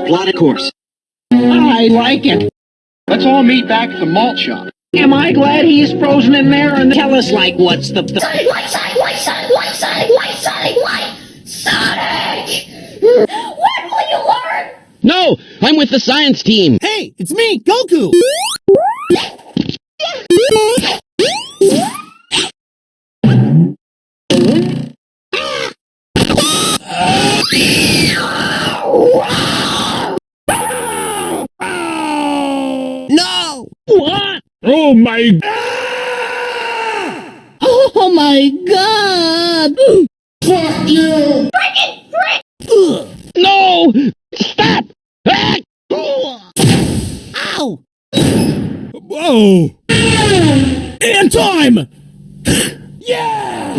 plotted course. I like it. Let's all meet back at the malt shop. Am I glad he's frozen in there and tell us, like, what's the... Sonic, white, Sonic, white, Sonic, white, Sonic, white, Sonic, white, Sonic! When will you learn? No, I'm with the science team. Hey, it's me, Goku! No! What? Oh my... Oh, my God! Fuck you! Freaking frick! No! Stop! Ah! Ow! Whoa! And time! Yeah!